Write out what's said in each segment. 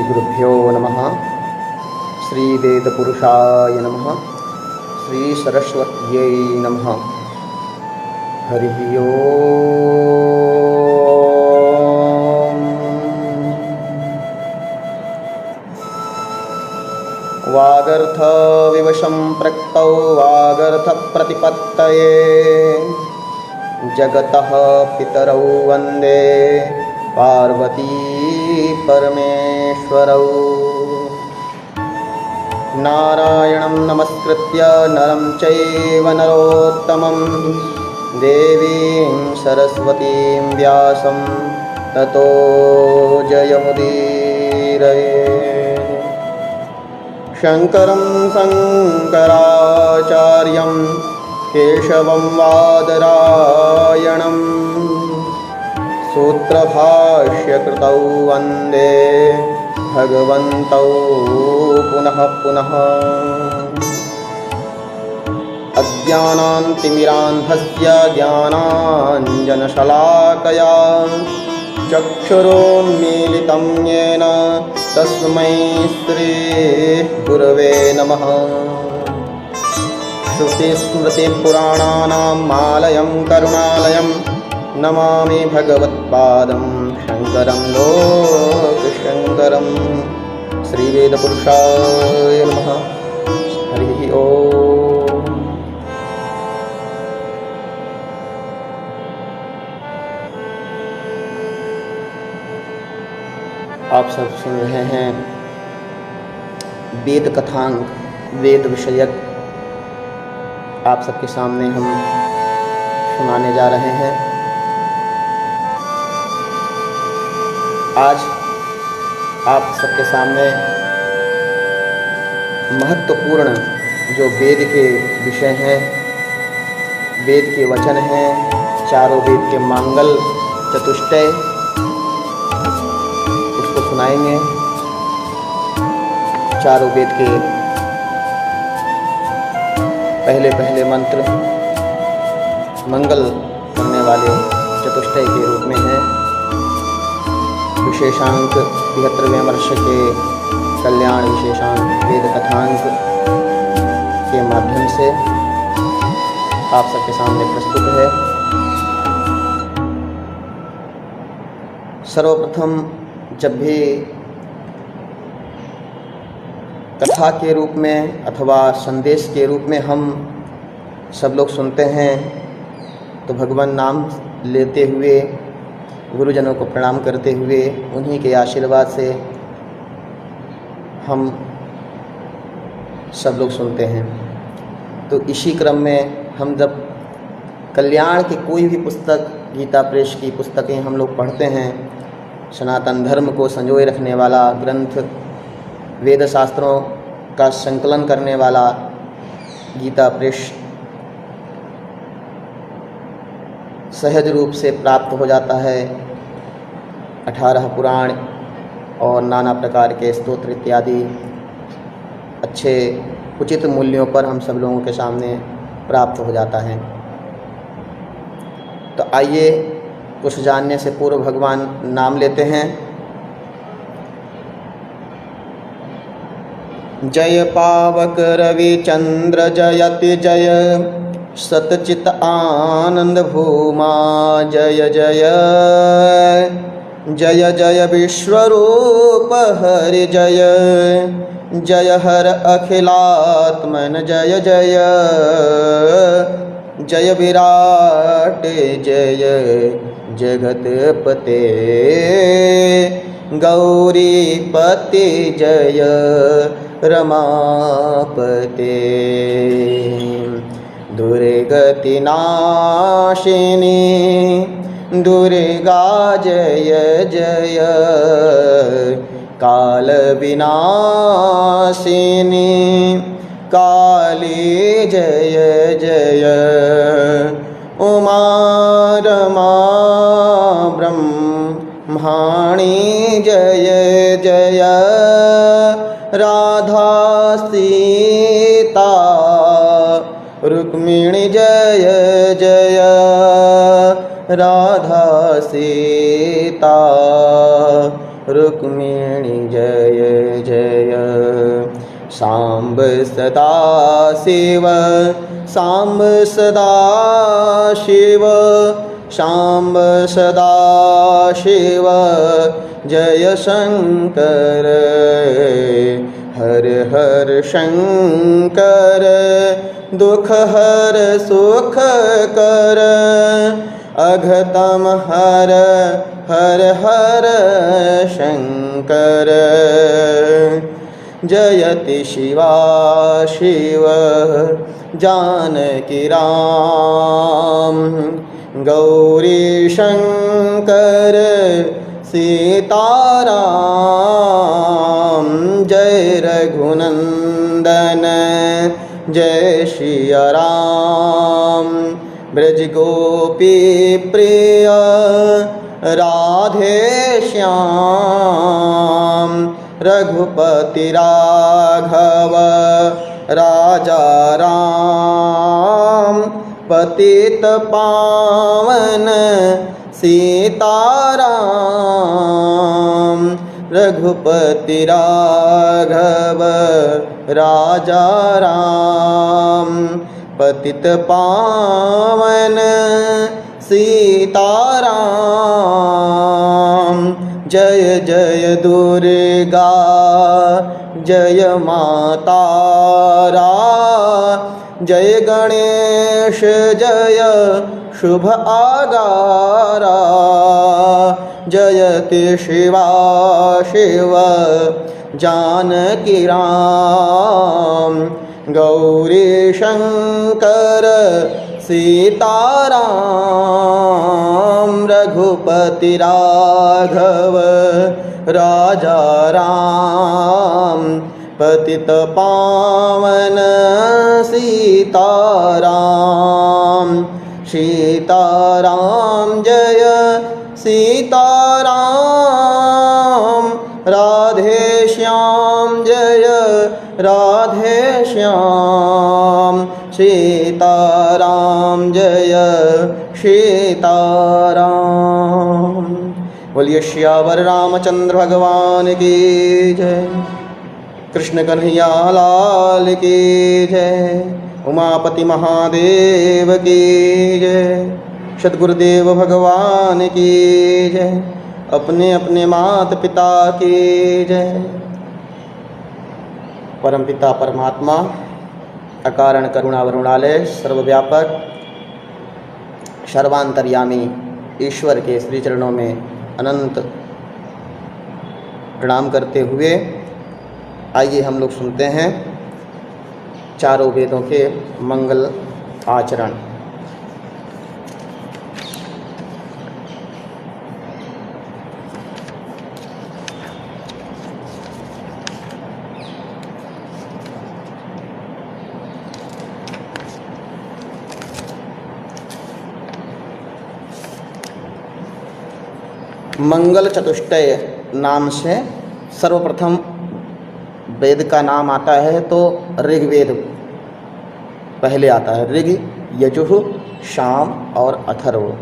श्रीगुरुभ्यो नमः। श्रीवेदपुरुषाय नमः। श्रीसरस्वत्यै नमः। हरिः ओम्। वागर्थविवशं प्रक्तौ वागर्थप्रतिपत्तये जगतः पितरौ वन्दे पार्वती परमेश्वरौ। नारायणं नमस्कृत्य नरं चैव नरोत्तमं देवीं सरस्वतीं व्यासं ततो जयमुदीरये। शङ्करं शङ्कराचार्यं केशवं वादरायणं सूत्रभाष्यकृतौ वन्दे भगवन्तौ पुनः पुनः। अज्ञानान्तिमिरान्धस्य ज्ञानाञ्जनशलाकया चक्षुरुन्मीलितं येन तस्मै श्रीगुरवे नमः। श्रुतिस्मृतिपुराणानाम् आलयं करुणालयं नमामि भगवत्पादं शङ्करं लोकशङ्करं। श्रीवेदपुरुषाय नमः। हरिः ओम्। आप सब सुन रहे हैं वेद कथांक, वेद विषयक आप सबके सामने हम सुनाने जा रहे हैं। आज आप सबके सामने महत्वपूर्ण जो वेद के विषय हैं, वेद के वचन हैं, चारों वेद के मांगल चतुष्टय उसको सुनाएंगे। चारों वेद के पहले पहले मंत्र मंगल करने वाले चतुष्टय के रूप में हैं। विशेषांक 73वें वर्ष के कल्याण विशेषांक वेद कथांक के माध्यम से आप सबके सामने प्रस्तुत है। सर्वप्रथम जब भी कथा के रूप में अथवा संदेश के रूप में हम सब लोग सुनते हैं तो भगवान नाम लेते हुए, गुरुजनों को प्रणाम करते हुए, उन्हीं के आशीर्वाद से हम सब लोग सुनते हैं। तो इसी क्रम में हम जब कल्याण की कोई भी पुस्तक, गीता प्रेस की पुस्तकें हम लोग पढ़ते हैं, सनातन धर्म को संजोए रखने वाला ग्रंथ, वेद शास्त्रों का संकलन करने वाला गीता प्रेस सहज रूप से प्राप्त हो जाता है। 18 पुराण और नाना प्रकार के स्तोत्र इत्यादि अच्छे उचित मूल्यों पर हम सब लोगों के सामने प्राप्त हो जाता है। तो आइए कुछ जानने से पूर्व भगवान नाम लेते हैं। जय पावक रवि चंद्र जयति जय, सतचित आनंद भूमा जय जय। जय जय विश्वरूप हरि जय, जय हर अखिलात्मन जय जय। जय विराट जय जगतपते, गौरीपति जय रमापते। दुर्गति नाशिनी दुर्गा जय जय, काल विनाशिनी काली जय जय। उमा रमा ब्रह्माणी जय जय, राधा सीता रुक्मिणी जय जय। राधा सीता रुक्मिणी जय जय। साम्ब सदा शिव साम्ब सदा शिव साम्ब सदा शिव जय शंकर। हर हर शंकर दुख हर सुख कर। अघतम हर हर हर शंकर। जयति शिवा शिव जानकी राम। गौरी शंकर सीताराम। जय रघुनंदन जय सिया राम। ब्रज गोपी प्रिय राधे श्याम। रघुपति राघव राजा राम। पतित पावन सीताराम। रघुपति राघव राजा राम। पतित पावन सीताराम। जय जय दुर्गा जय मातारा। जय गणेश जय शुभ आगारा। जयति शिवा शिव जानकी राम। गौरी शंकर सीताराम। रघुपति राघव राजा राम। पतित पावन सीताराम। सीताराम जय सीताराम। राधे श्याम जय राधे श्याम। सीताराम जय सीताराम। बोलिए श्यावर रामचंद्र भगवान की जय। कृष्ण कन्हैया लाल की जय। उमापति महादेव की जय। सद्गुरुदेव भगवान की जय। अपने अपने माता पिता की जय। परमपिता परमात्मा अकारण करुणा वरुणालय सर्वव्यापक सर्वांतर्यामी ईश्वर के श्री चरणों में अनंत प्रणाम करते हुए आइए हम लोग सुनते हैं चारों वेदों के मंगल आचरण। मंगल चतुष्टय नाम से सर्वप्रथम वेद का नाम आता है तो ऋग्वेद पहले आता है। ऋग यजुः साम और अथर्व।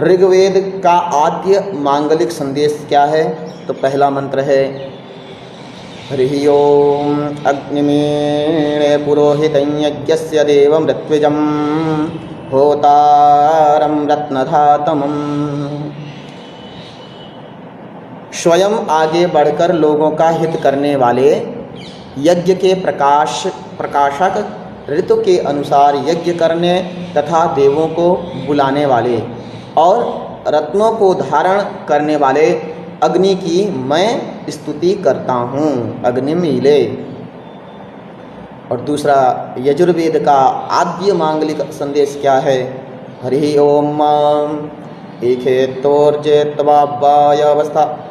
ऋग्वेद का आद्य मांगलिक संदेश क्या है? तो पहला मंत्र है हरि ओम अग्निमीणे पुरोहितं यज्ञस्य देवं ऋत्विजं होतारं रत्नधातमम्। स्वयं आगे बढ़कर लोगों का हित करने वाले, यज्ञ के प्रकाशक, ऋतु के अनुसार यज्ञ करने तथा देवों को बुलाने वाले और रत्नों को धारण करने वाले अग्नि की मैं स्तुति करता हूँ। अग्निमीले। और दूसरा यजुर्वेद का आद्य मांगलिक संदेश क्या है? हरि ओम एखेतोर्जेत्वाव्यावस्था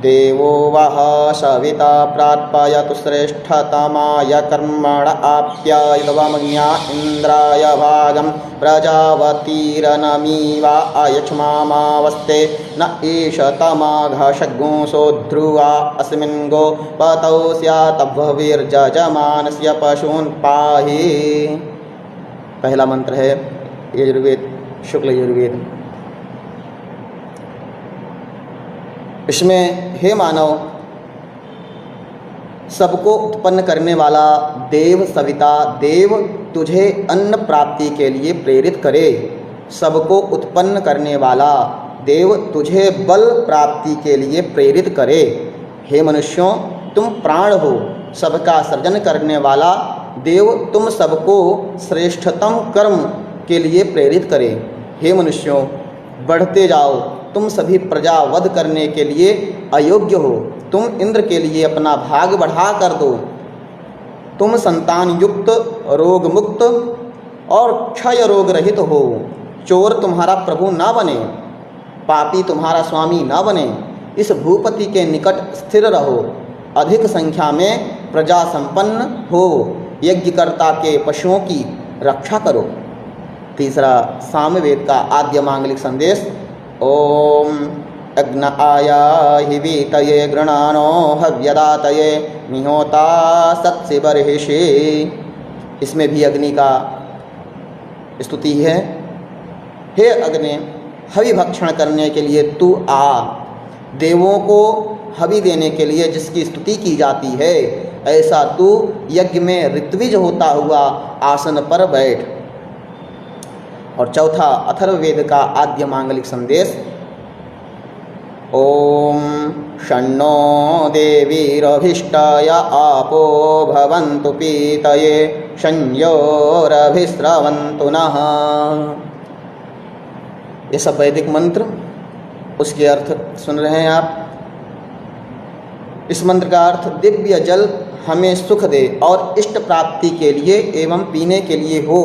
देवो वः सविता प्राप्यतु श्रेष्ठतमाय कर्मण आप्यायित्वमग्न्या इन्द्राय भागं प्रजावतीरनमीवा अयक्ष्मामावस्ते न ईशतमाघषग्गुंसो ध्रुवा अस्मिन् गोपतौ स्यात्भविर्जजमानस्य पशून् पाहि। पहला मंत्र है यजुर्वेद शुक्ल यजुर्वेद। इसमें हे मानव, सबको उत्पन्न करने वाला देव सविता देव तुझे अन्न प्राप्ति के लिए प्रेरित करे। सबको उत्पन्न करने वाला देव तुझे बल प्राप्ति के लिए प्रेरित करे। हे मनुष्यों, तुम प्राण हो, सबका सृजन करने वाला देव तुम सबको श्रेष्ठतम कर्म के लिए प्रेरित करे। हे मनुष्यों, बढ़ते जाओ, तुम सभी प्रजा वध करने के लिए अयोग्य हो। तुम इंद्र के लिए अपना भाग बढ़ा कर दो। तुम संतान युक्त, रोग मुक्त और क्षय रोग रहित हो। चोर तुम्हारा प्रभु ना बने, पापी तुम्हारा स्वामी ना बने। इस भूपति के निकट स्थिर रहो, अधिक संख्या में प्रजा संपन्न हो, यज्ञकर्ता के पशुओं की रक्षा करो। तीसरा सामवेद का आद्य मांगलिक संदेश। ओम अग्न आयाहि वीतये गृणानो हव्यदातये मिहोता सत्सि बर्हिषि। इसमें भी अग्नि का स्तुति है। हे अग्नि, हवि भक्षण करने के लिए तू आ। देवों को हवि देने के लिए जिसकी स्तुति की जाती है, ऐसा तू यज्ञ में ऋत्विज होता हुआ आसन पर बैठ। और चौथा अथर्ववेद का आद्य मांगलिक संदेश। ओम शन्नो देवीरभिष्टाय आपो भवन्तु पीतये संयोरभिस्रवन्तु नः। ये सब वैदिक मंत्र, उसके अर्थ सुन रहे हैं आप। इस मंत्र का अर्थ दिव्य जल हमें सुख दे और इष्ट प्राप्ति के लिए एवं पीने के लिए हो,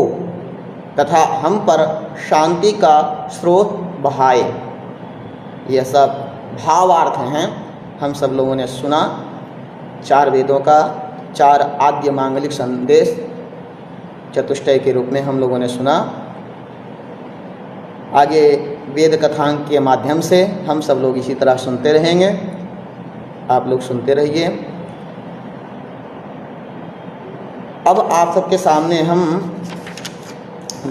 तथा हम पर शांति का स्रोत बहाए। यह सब भावार्थ हैं, हम सब लोगों ने सुना। 4 वेदों का 4 आद्य मांगलिक संदेश चतुष्टय के रूप में हम लोगों ने सुना। आगे वेद कथांक के माध्यम से हम सब लोग इसी तरह सुनते रहेंगे। आप लोग सुनते रहिए। अब आप सबके सामने हम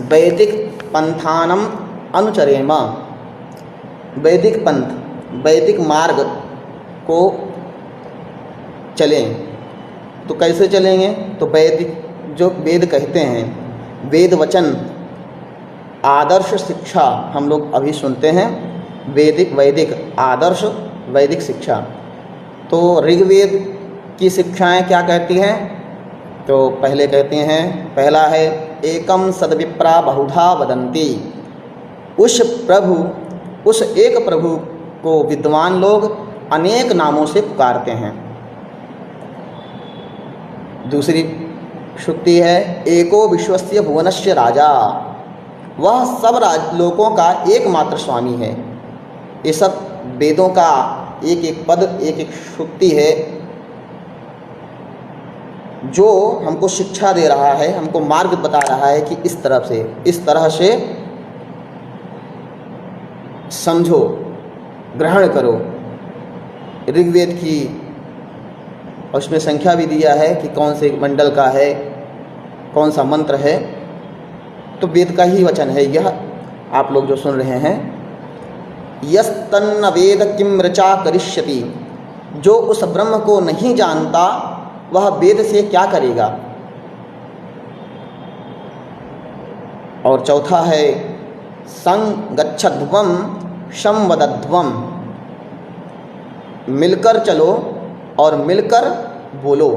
वैदिक पंथानम अनुचरेम, वैदिक पंथ, वैदिक मार्ग को चलें। तो कैसे चलेंगे? तो वैदिक जो वेद कहते हैं, वेद वचन, आदर्श शिक्षा हम लोग अभी सुनते हैं। वैदिक आदर्श, वैदिक शिक्षा। तो ऋग्वेद की शिक्षाएं क्या कहती हैं? तो पहले कहते हैं, पहला है एकम सद्विप्रा बहुधा वदन्ति। उस एक प्रभु को विद्वान लोग अनेक नामों से पुकारते हैं। दूसरी श्रुति है एको विश्वस्य भुवनस्य राजा। वह सब लोकों का एकमात्र स्वामी है। ये सब वेदों का एक एक पद, एक एक श्रुति है जो हमको शिक्षा दे रहा है, हमको मार्ग बता रहा है कि इस तरह से समझो, ग्रहण करो। ऋग्वेद की उसमें संख्या भी दिया है कि कौन से मंडल का है, कौन सा मंत्र है। तो वेद का ही वचन है यह, आप लोग जो सुन रहे हैं। यस्तन्न वेद किम ऋचा करिष्यति। जो उस ब्रह्म को नहीं जानता वह वेद से क्या करेगा। और चौथा है संगच्छध्वम संवदध्वम। मिलकर चलो और मिलकर बोलो।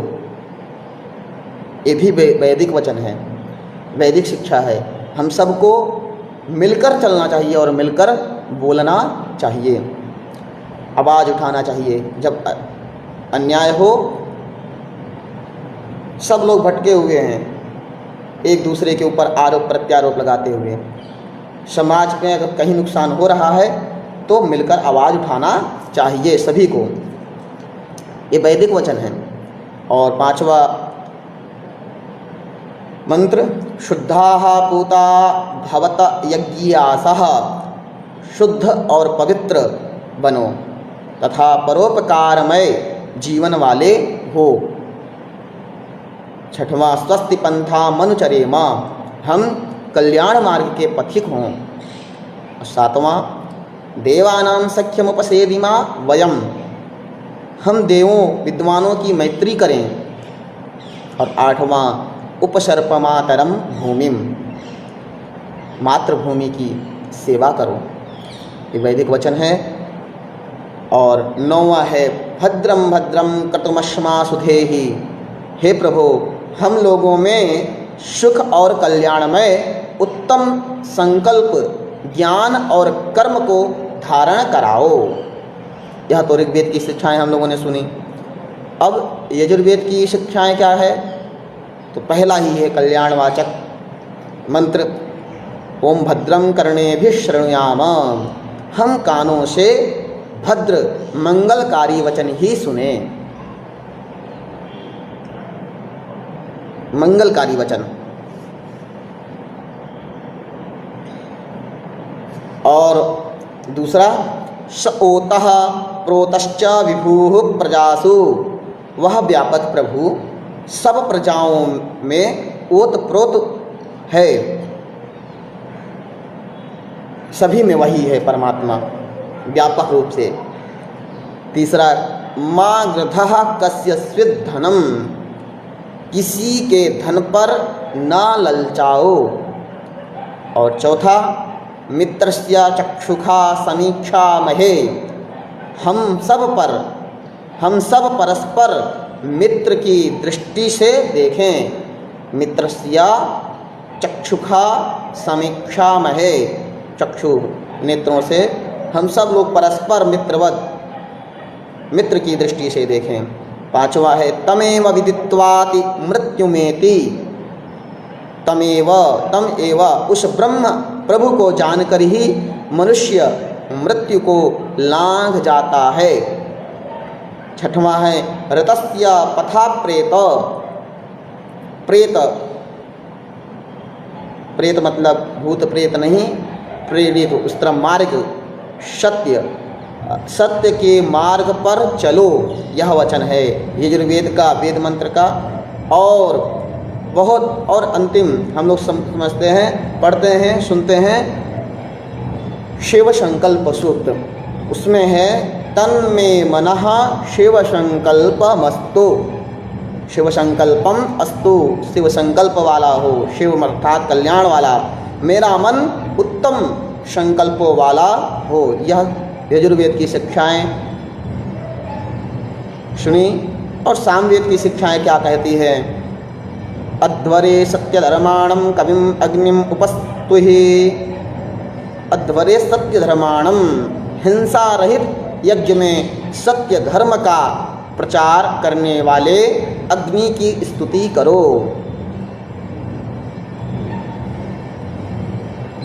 ये भी वैदिक वचन है, वैदिक शिक्षा है। हम सबको मिलकर चलना चाहिए और मिलकर बोलना चाहिए, आवाज़ उठाना चाहिए। जब अन्याय हो, सब लोग भटके हुए हैं, एक दूसरे के ऊपर आरोप प्रत्यारोप लगाते हुए। समाज में अगर कहीं नुकसान हो रहा है तो मिलकर आवाज़ उठाना चाहिए सभी को। ये वैदिक वचन है। और 5वां मंत्र शुद्धाः पूता भवत यज्ञासः। शुद्ध और पवित्र बनो तथा परोपकारमय जीवन वाले हो। 6वां स्वस्ति पंथा मनुचरेम। हम कल्याण मार्ग के पथिक हों। 7वां देवानां सख्यमुपसेदिमा वयम, हम देवों विद्वानों की मैत्री करें। और 8वां उपसर्पमातरम भूमिम, मातृभूमि की सेवा करो, ये वैदिक वचन है। और 9वां है भद्रम भद्रम कर्तुमश्मासुधेहि, हे प्रभु हम लोगों में सुख और कल्याणमय उत्तम संकल्प, ज्ञान और कर्म को धारण कराओ। यह तो ऋग्वेद की शिक्षाएं हम लोगों ने सुनी। अब यजुर्वेद की शिक्षाएं क्या है? तो पहला ही है कल्याणवाचक मंत्र, ओम भद्रम कर्णेभिः शृणुयाम, हम कानों से भद्र मंगलकारी वचन ही सुने, मंगलकारी वचन। और दूसरा स ओतः प्रोतश्च विभुः प्रजासु, वह व्यापक प्रभु सब प्रजाओं में ओत प्रोत है, सभी में वही है परमात्मा व्यापक रूप से। तीसरा मा गृधः कस्यचित् धनम, किसी के धन पर ना ललचाओ। और चौथा मित्रस्य चक्षुषा समीक्षा महे, हम सब परस्पर मित्र की दृष्टि से देखें। मित्रस्य चक्षुषा समीक्षा महे, चक्षु नेत्रों से हम सब लोग परस्पर मित्र की दृष्टि से देखें। 5वां है तमेव विदित्वाति मृत्युमेति, तम एव उस ब्रह्म प्रभु को जानकर ही मनुष्य मृत्यु को लांघ जाता है। 6वां है ऋतस्य पथा प्रेत, प्रेत मतलब भूत प्रेत नहीं, प्रेरित उस तरह मार्ग, सत्य के मार्ग पर चलो, यह वचन है यजुर्वेद का, वेद मंत्र का। और बहुत और अंतिम हम लोग समझते हैं, पढ़ते हैं, सुनते हैं शिव संकल्प सूत्र, उसमें है तन्मे मनः शिव संकल्पमस्तु, शिव संकल्पम अस्तु, शिव संकल्प वाला हो, शिव अर्थात कल्याण वाला, मेरा मन उत्तम संकल्पों वाला हो। यह यजुर्वेद की शिक्षाएं सुनी। और सामवेद की शिक्षाएं क्या कहती है? अध्वरे सत्यधर्माणं कविम अग्निम उपस्तुहि, अध्वरे सत्यधर्माणं, हिंसा रहित यज्ञ में सत्य धर्म का प्रचार करने वाले अग्नि की स्तुति करो।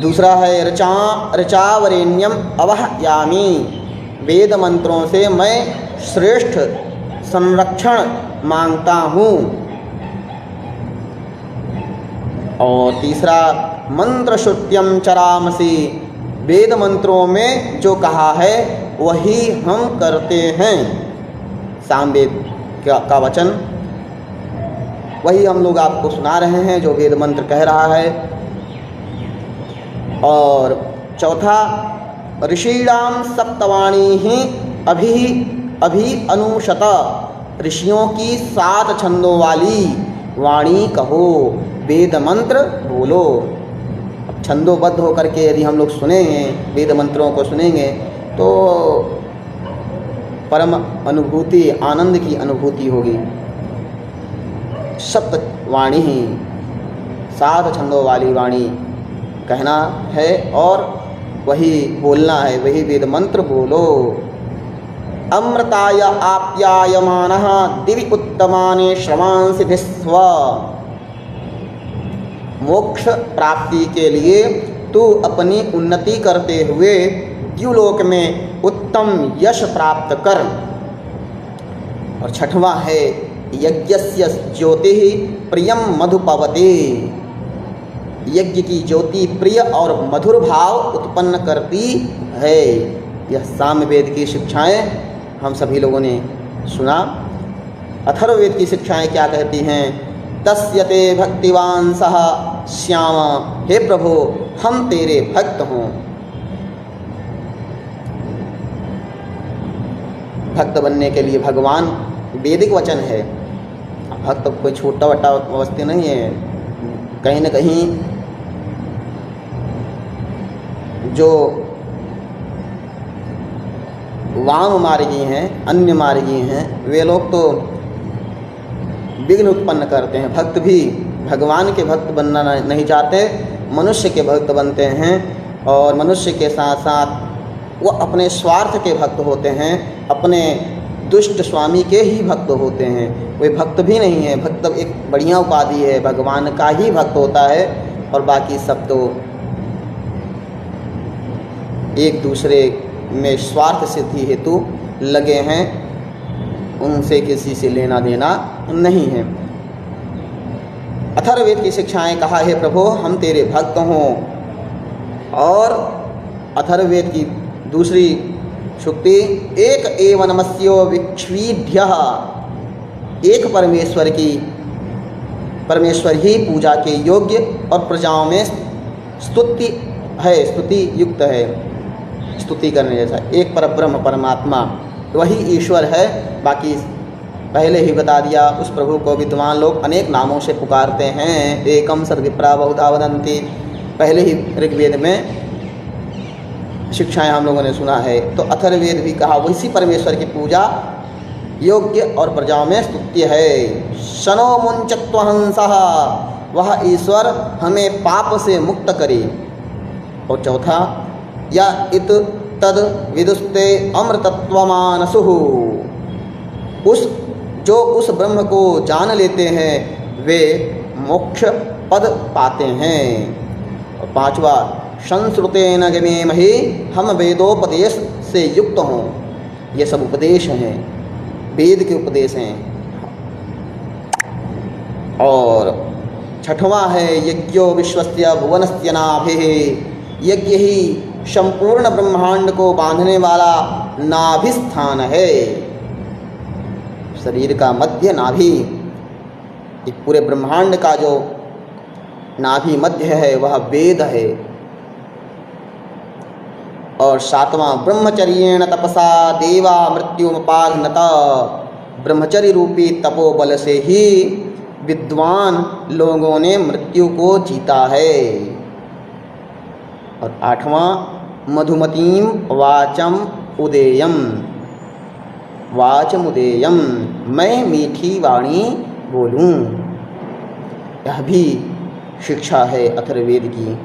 दूसरा है ऋचावरेण्यम अवहयामि, वेद मंत्रों से मैं श्रेष्ठ संरक्षण मांगता हूँ। और तीसरा मंत्र श्रुत्यम चरामसि, वेद मंत्रों में जो कहा है वही हम करते हैं। सामवेद का वचन वही हम लोग आपको सुना रहे हैं जो वेद मंत्र कह रहा है। और चौथा ऋषीणाम सप्तवाणी ही अभी अनुशत, ऋषियों की 7 छंदों वाली वाणी कहो, वेद मंत्र बोलो। अब छंदोबद्ध होकर के यदि हम लोग सुनेंगे, वेद मंत्रों को सुनेंगे, तो परम अनुभूति, आनंद की अनुभूति होगी। सप्तवाणी ही 7 छंदों वाली वाणी कहना है और वही बोलना है, वही वेद मंत्र बोलो। अमृताय आप्यायमानः दिवि उत्तमानि श्रवांसि भिस्व, मोक्ष प्राप्ति के लिए तू अपनी उन्नति करते हुए द्युलोक में उत्तम यश प्राप्त कर। और 6वां है यज्ञस्य ज्योतिः प्रियम मधुपवते, यज्ञ की ज्योति प्रिय और मधुर भाव उत्पन्न करती है। यह सामवेद की शिक्षाएं हम सभी लोगों ने सुना। अथर्ववेद की शिक्षाएं क्या कहती हैं? तस्य ते भक्तिवान सः श्याम, हे प्रभु हम तेरे भक्त हों। भक्त बनने के लिए भगवान वैदिक वचन है। भक्त कोई छोटा वटा वस्तु नहीं है। कहीं न कहीं जो वाम मार्गी हैं, अन्य मार्गी हैं, वे लोग तो विघ्न उत्पन्न करते हैं। भक्त भी भगवान के भक्त बनना नहीं चाहते, मनुष्य के भक्त बनते हैं। और मनुष्य के साथ साथ वो अपने स्वार्थ के भक्त होते हैं, अपने दुष्ट स्वामी के ही भक्त होते हैं। कोई भक्त भी नहीं है। भक्त एक बढ़िया उपाधि है, भगवान का ही भक्त होता है। और बाकी सब तो एक दूसरे में स्वार्थ सिद्धि हेतु लगे हैं, उनसे किसी से लेना देना नहीं है। अथर्ववेद की शिक्षाएं कहा, हे प्रभु हम तेरे भक्त हों। और अथर्ववेद की दूसरी शुक्ति, एक एव नमस्यो विक्ष्वीढ्यः, एक परमेश्वर ही पूजा के योग्य और प्रजाओं में स्तुति युक्त है, स्तुति करने जैसा। एक परब्रह्म परमात्मा वही ईश्वर है। बाकी पहले ही बता दिया, उस प्रभु को विद्वान लोग अनेक नामों से पुकारते हैं। एकम सद्विप्रा बहुधा वदन्ति, पहले ही ऋग्वेद में शिक्षाएं हम लोगों ने सुना है। तो अथर्ववेद भी कहा वैसी परमेश्वर की पूजा योग्य और प्रजाओं में स्तुत्य है। शनो मुंचत्वहंसः, वह ईश्वर हमें पाप से मुक्त करे। और चौथा, या इत तद विदुस्ते अमृतत्वमानसुः, जो उस ब्रह्म को जान लेते हैं वे मोक्ष पद पाते हैं। और पांचवा, संश्रुतेन गमेमहि, हम वेदोपदेश से युक्त हों। ये सब उपदेश हैं, वेद के उपदेश हैं। और छठवां है, यज्ञो विश्वस्य भुवनस्य नाभिः, यज्ञ ही संपूर्ण ब्रह्मांड को बांधने वाला नाभिस्थान है। शरीर का मध्य नाभि, एक पूरे ब्रह्मांड का जो नाभि मध्य है वह वेद है। और सातवां, ब्रह्मचर्येण तपसा देवा मृत्युमुपाघ्नत, ब्रह्मचर्य रूपी तपोबल से ही विद्वान लोगों ने मृत्यु को जीता है। और आठवां, मधुमतीम वाचम उदेयम, वाचमुदेयम, मैं मीठी वाणी बोलूं। यह भी शिक्षा है अथर्ववेद की,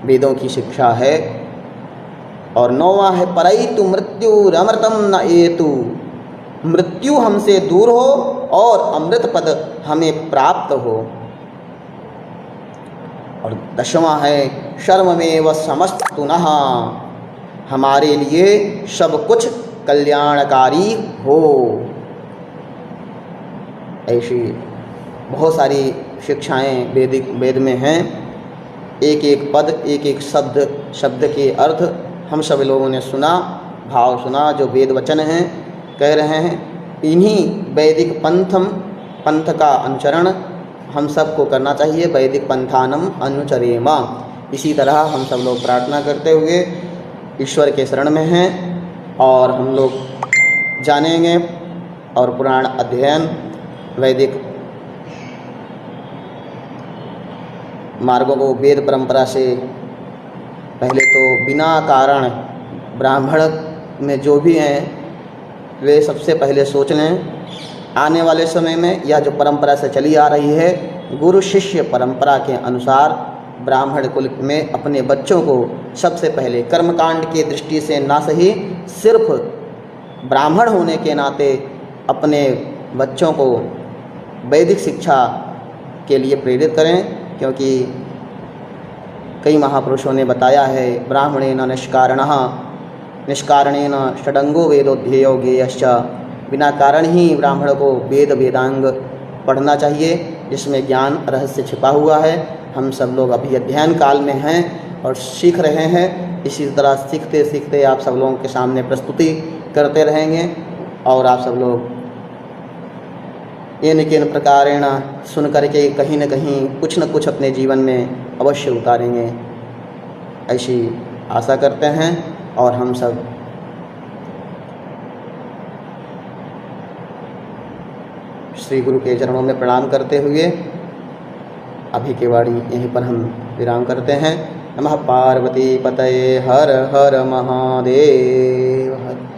वेदों की शिक्षा है। और नौवां है, परैतु मृत्युरमृतम न एतु, मृत्यु हमसे दूर हो और अमृत पद हमें प्राप्त हो। और दसवां है, शर्ममेव समस्तुनः, हमारे लिए सब कुछ कल्याणकारी हो। ऐसी बहुत सारी शिक्षाएं वेद में हैं। एक एक पद, एक एक शब्द के अर्थ हम सब लोगों ने सुना, भाव सुना। जो वेद वचन हैं कह रहे हैं, इन्हीं वैदिक पंथ का अनुचरण हम सबको करना चाहिए। वैदिक पंथानम अनुचरेम। इसी तरह हम सब लोग प्रार्थना करते हुए ईश्वर के शरण में हैं और हम लोग जानेंगे और पुराण अध्ययन वैदिक मार्गों को वेद परंपरा से पहले तो बिना कारण ब्राह्मण में जो भी हैं वे सबसे पहले सोच लें। आने वाले समय में यह जो परंपरा से चली आ रही है, गुरु शिष्य परंपरा के अनुसार ब्राह्मण कुल में अपने बच्चों को सबसे पहले कर्मकांड की दृष्टि से ना सही, सिर्फ ब्राह्मण होने के नाते अपने बच्चों को वैदिक शिक्षा के लिए प्रेरित करें। क्योंकि कई महापुरुषों ने बताया है, ब्राह्मणेन निष्कारणेन षडंगो वेदोध्येयो ज्ञेयश्च, बिना कारण ही ब्राह्मण को वेदांग पढ़ना चाहिए जिसमें ज्ञान रहस्य छिपा हुआ है। हम सब लोग अभी अध्ययन काल में हैं और सीख रहे हैं। इसी तरह सीखते सीखते आप सब लोगों के सामने प्रस्तुति करते रहेंगे और आप सब लोग इन किन प्रकारेण सुन करके कहीं न कहीं कुछ न कुछ अपने जीवन में अवश्य उतारेंगे, ऐसी आशा करते हैं। और हम सब श्री गुरु के चरणों में प्रणाम करते हुए अभी की वाणी यहीं पर हम विराम करते हैं। नमः पार्वती पतये हर हर महादेव हर।